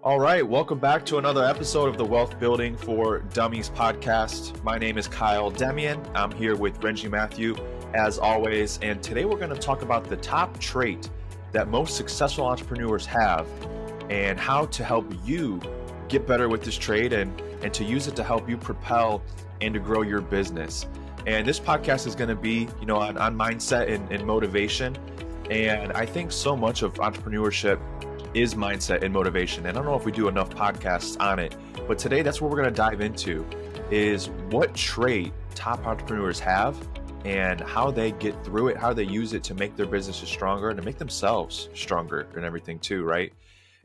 All right, welcome back to another episode of the Wealth Building for Dummies podcast. My name is Kyle Demian. I'm here with Renji Matthew, as always, and today we're going to talk about the top trait that most successful entrepreneurs have and how to help you get better with this trait and to use it to help you propel and to grow your business. And this podcast is going to be, on mindset and motivation. And I think so much of entrepreneurship is mindset and motivation. And I don't know if we do enough podcasts on it, but today that's what we're going to dive into is what trait top entrepreneurs have and how they get through it, how they use it to make their businesses stronger and to make themselves stronger and everything too, right?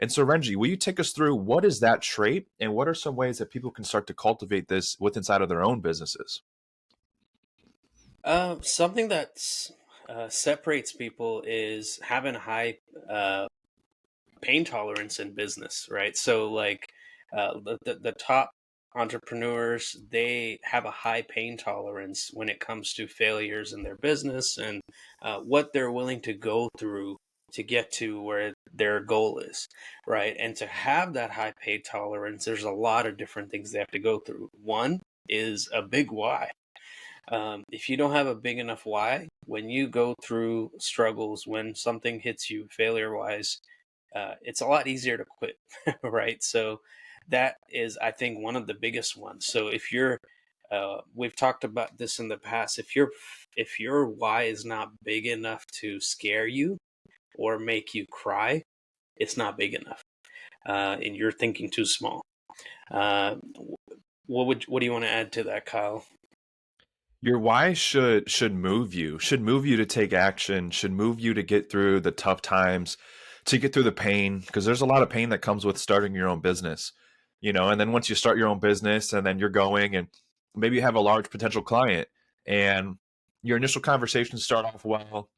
And so Renji, will you take us through what is that trait and what are some ways that people can start to cultivate this with inside of their own businesses? Something that separates people is having high pain tolerance in business, right? So the top entrepreneurs, they have a high pain tolerance when it comes to failures in their business and what they're willing to go through to get to where their goal is, right? And to have that high pain tolerance, there's a lot of different things they have to go through. One is a big why. If you don't have a big enough why, when you go through struggles, when something hits you failure-wise, it's a lot easier to quit, right? So that is, I think, one of the biggest ones. So if you're, we've talked about this in the past, if your why is not big enough to scare you or make you cry, it's not big enough, and you're thinking too small. What do you want to add to that, Kyle? Your why should move you, to take action, should move you to get through the tough times, to get through the pain, because there's a lot of pain that comes with starting your own business, and then once you start your own business and then you're going and maybe you have a large potential client and your initial conversations start off well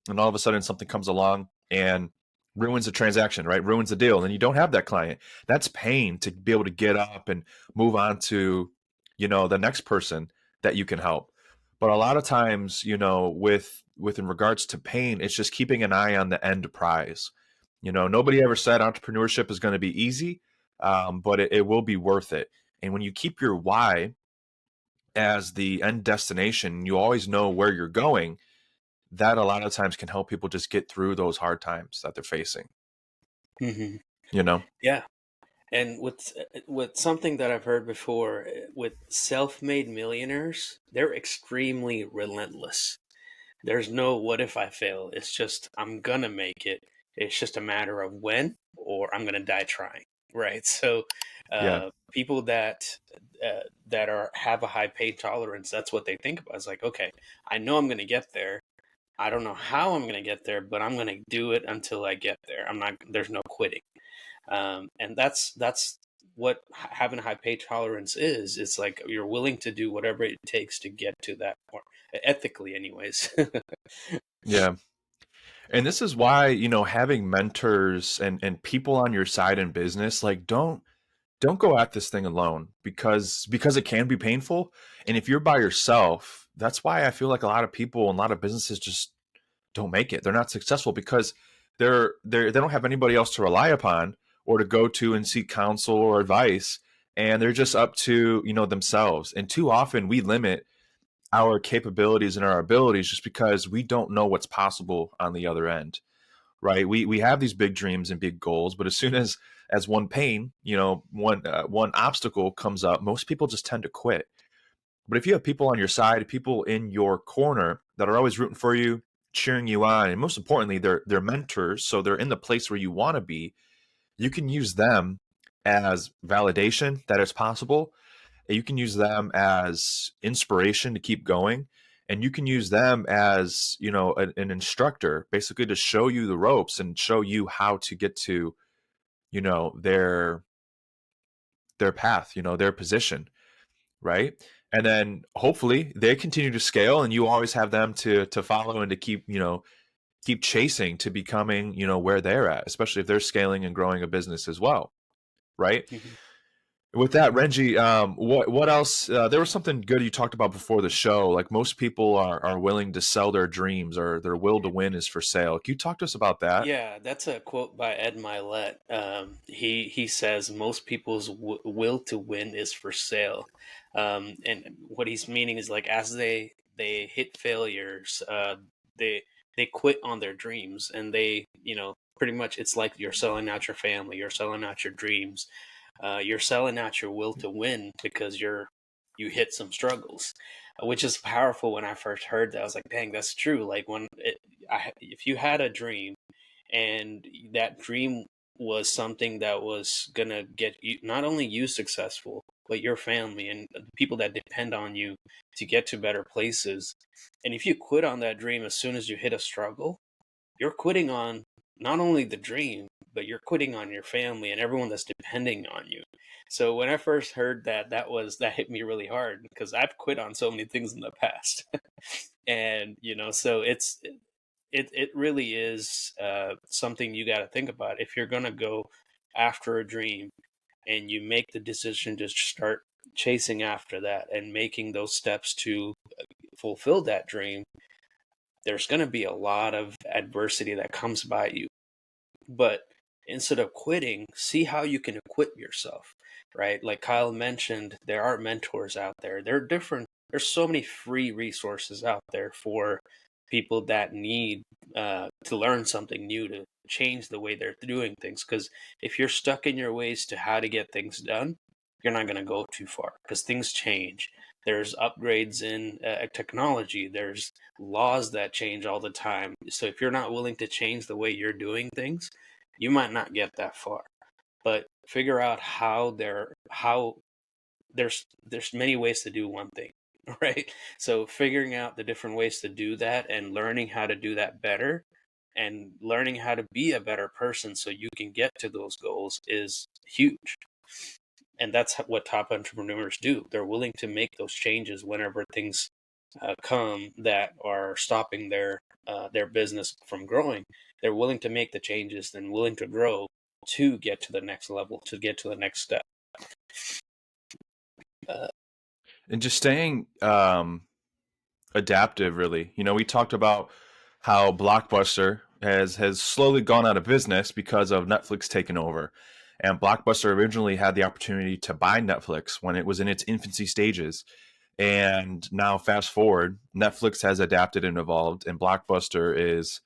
and all of a sudden something comes along and ruins the transaction, right? Ruins the deal. And you don't have that client. That's pain to be able to get up and move on to, the next person that you can help. But a lot of times, with in regards to pain, it's just keeping an eye on the end prize. Nobody ever said entrepreneurship is going to be easy, but it will be worth it. And when you keep your why as the end destination, you always know where you're going. That a lot of times can help people just get through those hard times that they're facing. Mm-hmm. Yeah. And with something that I've heard before, with self-made millionaires, they're extremely relentless. There's no what if I fail. It's just I'm gonna make it. It's just a matter of when, or I'm gonna die trying. Right. So, Yeah. people that have a high pain tolerance, that's what they think about. It's like, okay, I know I'm gonna get there. I don't know how I'm gonna get there, but I'm gonna do it until I get there. I'm not. There's no quitting. And that's what having a high pain tolerance is. It's like you're willing to do whatever it takes to get to that point, ethically, anyways. Yeah. And this is why, having mentors and people on your side in business, like don't go at this thing alone because it can be painful. And if you're by yourself, that's why I feel like a lot of people and a lot of businesses just don't make it. They're not successful because they don't have anybody else to rely upon or to go to and seek counsel or advice. And they're just up to, themselves. And too often we limit our capabilities and our abilities just because we don't know what's possible on the other end, right? We have these big dreams and big goals, but as soon as one pain, one obstacle comes up, most people just tend to quit. But if you have people on your side, people in your corner that are always rooting for you, cheering you on, and most importantly, they're mentors, so they're in the place where you want to be, you can use them as validation that it's possible. You can use them as inspiration to keep going. And you can use them as, an instructor, basically to show you the ropes and show you how to get to, their path, their position, right? And then hopefully they continue to scale and you always have them to follow and to keep chasing to becoming, where they're at, especially if they're scaling and growing a business as well, right? Mhm. With that, Renji, what else? There was something good you talked about before the show. Like most people are willing to sell their dreams, or their will to win is for sale. Can you talk to us about that? Yeah, that's a quote by Ed Mylett. He says most people's will to win is for sale, and what he's meaning is like as they hit failures, they they quit on their dreams, and they pretty much it's like you're selling out your family, you're selling out your dreams, you're selling out your will to win because you hit some struggles, which is powerful. When I first heard that, I was like, dang, that's true. Like if you had a dream and that dream was something that was gonna get you, not only you successful, but your family and the people that depend on you to get to better places. And if you quit on that dream as soon as you hit a struggle, you're quitting on not only the dream, but you're quitting on your family and everyone that's depending on you. So when I first heard that, that hit me really hard because I've quit on so many things in the past. And so it really is something you got to think about if you're going to go after a dream and you make the decision to start chasing after that and making those steps to fulfill that dream. There's going to be a lot of adversity that comes by you, but instead of quitting, see how you can equip yourself, right? Like Kyle mentioned, there are mentors out there. They're different. There's so many free resources out there for people that need to learn something new, to change the way they're doing things. Because if you're stuck in your ways to how to get things done, you're not going to go too far because things change. There's upgrades in technology. There's laws that change all the time. So if you're not willing to change the way you're doing things, you might not get that far. But figure out how there's many ways to do one thing, right? So figuring out the different ways to do that and learning how to do that better and learning how to be a better person so you can get to those goals is huge. And that's what top entrepreneurs do. They're willing to make those changes whenever things come that are stopping their business from growing. They're willing to make the changes and willing to grow to get to the next level, to get to the next step. Uh, And just staying adaptive, really. We talked about how Blockbuster has slowly gone out of business because of Netflix taking over. And Blockbuster originally had the opportunity to buy Netflix when it was in its infancy stages. And now, fast forward, Netflix has adapted and evolved, and Blockbuster is.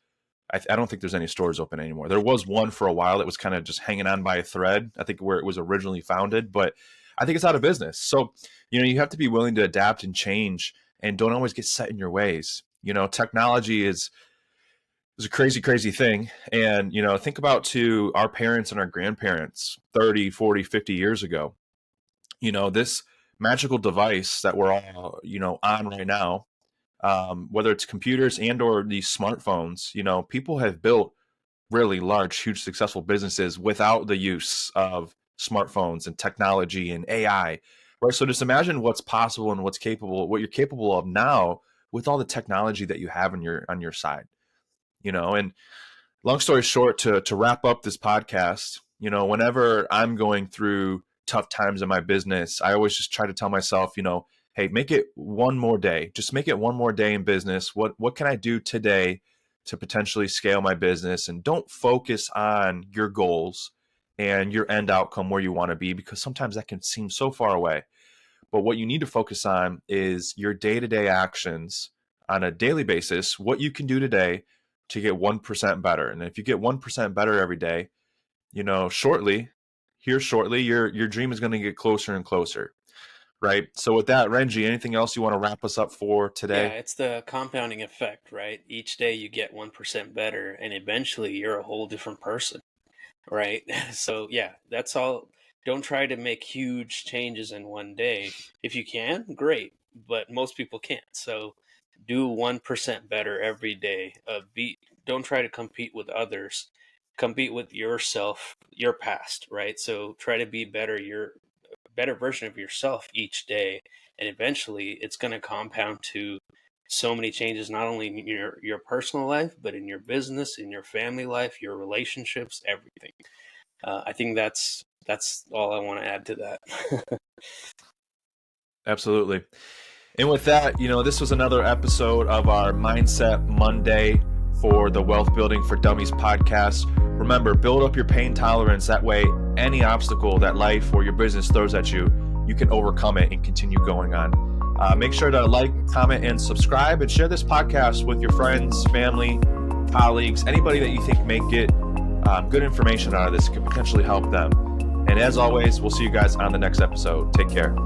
I don't think there's any stores open anymore. There was one for a while that was kind of just hanging on by a thread, I think, where it was originally founded, but I think it's out of business. So, you have to be willing to adapt and change and don't always get set in your ways. Technology is a crazy, crazy thing. And, think about to our parents and our grandparents 30, 40, 50 years ago. This magical device that we're all, on right now, whether it's computers and or these smartphones, people have built really large, huge, successful businesses without the use of smartphones and technology and AI, right? So just imagine what's possible and what you're capable of now with all the technology that you have on your side, and long story short, to wrap up this podcast, whenever I'm going through tough times in my business, I always just try to tell myself, hey, make it one more day. Just make it one more day in business. What can I do today to potentially scale my business? And don't focus on your goals and your end outcome where you want to be, because sometimes that can seem so far away. But what you need to focus on is your day-to-day actions on a daily basis, what you can do today to get 1% better. And if you get 1% better every day, shortly, your dream is going to get closer and closer. Right. So with that, Renji, anything else you want to wrap us up for yeah, today? it's the compounding effect, right? Each day you get 1% better, and eventually you're a whole different person, right? So yeah, that's all. Don't try to make huge changes in one day. If you can, great, but most people can't. So do 1% better every day. Don't try to compete with others. Compete with yourself, your past, right? So try to be your better version of yourself each day, and eventually it's going to compound to so many changes, not only in your personal life, but in your business, in your family life, your relationships, everything. I think that's all I want to add to that. Absolutely. And with that, this was another episode of our Mindset Monday for the Wealth Building for Dummies podcast. Remember, build up your pain tolerance. That way, any obstacle that life or your business throws at you, you can overcome it and continue going on. Make sure to like, comment, and subscribe, and share this podcast with your friends, family, colleagues, anybody that you think may get good information out of this, could potentially help them. And as always, we'll see you guys on the next episode. Take care.